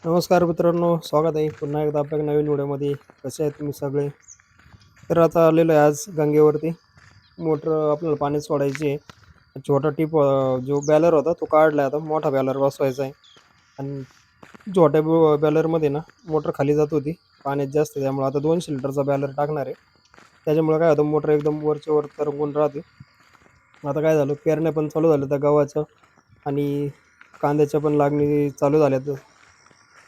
नमस्कार मित्रांनो, स्वागत आहे पुन्हा एकदा आपल्या नवीन व्हिडिओमध्ये. कसे आहेत तुम्ही सगळे? तर आता आलेलो आहे आज गंगेवरती. मोटर आपल्याला पाणी सोडायची आहे. छोटा जो बॅलर होता तो काढला, आता मोठा बॅलर बसवायचा आहे. आणि छोट्या बॅलरमध्ये ना मोटर खाली जात होती पाण्यात जास्त, त्यामुळे आता 200 लिटरचा बॅलर टाकणार आहे. त्याच्यामुळे काय होतं, मोटर एकदम वरच्या वर तरंगून राहते. आता काय झालं, पेरण्या पण चालू झाल्या त्या गव्हाचं आणि कांद्याच्या पण लागणी चालू झाल्यात.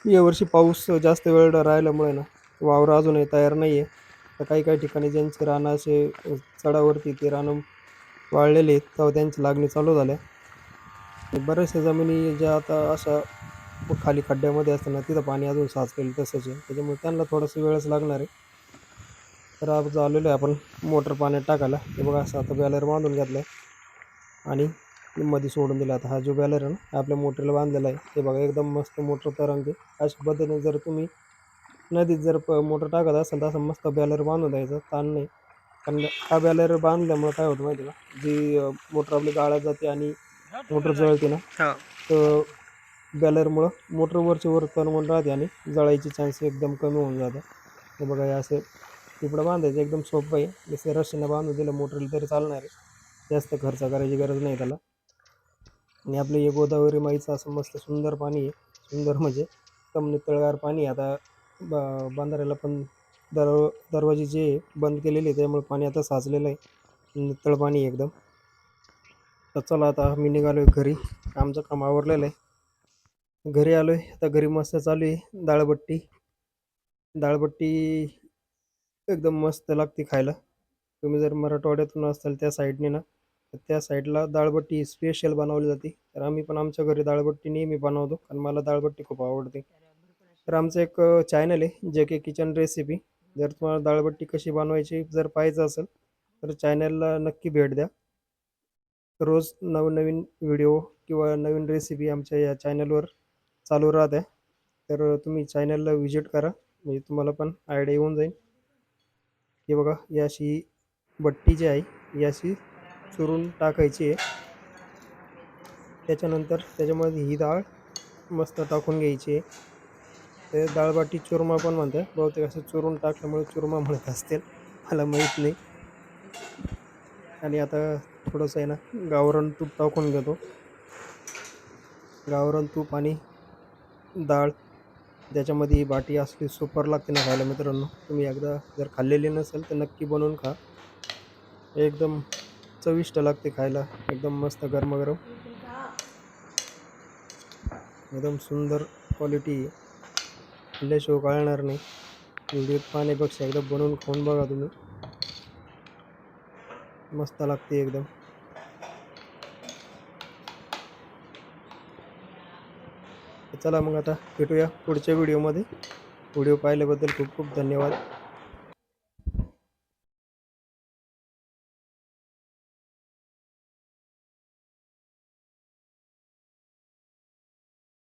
यावर्षी पाऊस जास्त वेळ राहिल्यामुळे ना वावर अजूनही तयार नाही आहे. तर काही काही ठिकाणी ज्यांचे रानं असे चढावरती ते रानं वाळलेले आहेत, तेव्हा त्यांची लागणी चालू झाल्या. आणि बऱ्याचशा जमिनी ज्या आता अशा खाली खड्ड्यामध्ये असताना तिथं पाणी अजून साचलेलं तसंच आहे, त्याच्यामुळे त्यांना थोडासा वेळच लागणार आहे. तर आज आलेलो आहे आपण मोटर पाण्यात टाकायला. हे बघा, असं आता बॅलर बांधून घेतला आहे आणि मध्ये सोडून दिला. आता हा जो बॅलर आहे ना आपल्या मोटरला बांधलेला आहे. हे बघा, एकदम मस्त मोटर तरंगते. अशा पद्धतीने जर तुम्ही नदीत जर मोटर टाकत असाल तर असं मस्त बॅलर बांधून द्यायचं, ताण नाही. कारण हा बॅलर बांधल्यामुळे काय होतं माहिती का, जी मोटर आपली गाळात जाते आणि मोटर जळते ना, तर बॅलरमुळं मोटर वरच्या वर तरंगून राहते आणि जळायचे चान्स एकदम कमी होऊन जातात. हे बघा, हे असं तिकडं बांधायचं, एकदम सोपं आहे. जसं रस्सीनं बांधून दिलं मोटरला तरी चालणार आहे, जास्त खर्च करायची गरज नाही त्याला. आणि आपलं हे गोदावरी माईचं असं मस्त सुंदर पाणी आहे. सुंदर म्हणजे एकदम नितळगार पाणी आहे. आता बंधाऱ्याला पण दरवाजे जे बंद केलेले आहे, त्यामुळे पाणी आता साचलेलं आहे, नितळ पाणी आहे एकदम. तर चला, आता मी निघालो आहे घरी. आमचं काम आवरलेलं आहे. घरी आलो आहे. आता घरी मस्त चालू आहे डाळबट्टी. डाळबट्टी एकदम मस्त लागते खायला. तुम्ही जर मराठवाड्यातून असाल त्या साईडने ना, तर त्या साईडला डाळबट्टी स्पेशल बनवली जाते. तर आम्ही पण आमच्या घरी डाळबट्टी नेहमी बनवतो, कारण मला डाळबट्टी खूप आवडते. तर आमचं एक चॅनल आहे, जे के किचन रेसिपी. जर तुम्हाला डाळबट्टी कशी बनवायची जर पाहायचं असेल तर चॅनलला नक्की भेट द्या. रोज नवनवीन व्हिडिओ किंवा नवीन रेसिपी आमच्या या चॅनलवर चालू राहते. तर तुम्ही चॅनलला व्हिजिट करा, म्हणजे तुम्हाला पण आयडिया येऊन जाईल. हे बघा, ही अशी बट्टी जी आहे ही अशी चुरून टाकायची आहे. त्याच्यानंतर त्याच्यामध्ये ही डाळ मस्त टाकून घ्यायची आहे. ते डाळबाटी चुरमा पण म्हणतात बहुतेक, असं चुरून टाकल्यामुळे चुरमा म्हणत असतील, मला माहीत नाही. आणि आता थोडंसं आहे ना गावरान तूप टाकून घेतो. गावरान तूप आणि डाळ, त्याच्यामध्ये ही बाटी असली सुपर लागते ना खायला मित्रांनो. तुम्ही एकदा जर खाल्लेली नसेल तर नक्की बनवून खा. एकदम चविष्ट लागते खायला, एकदम मस्त गरमागरम, एकदम सुंदर क्वालिटी. खाल्ल्याशिवाय कळणार नाही. व्हिडिओत पाहण्यापेक्षा एकदा बनवून खाऊन बघा तुम्ही, मस्त लागते एकदम. चला मग आता भेटूया पुढच्या व्हिडिओमध्ये. व्हिडिओ पाहिल्याबद्दल खूप खूप धन्यवाद.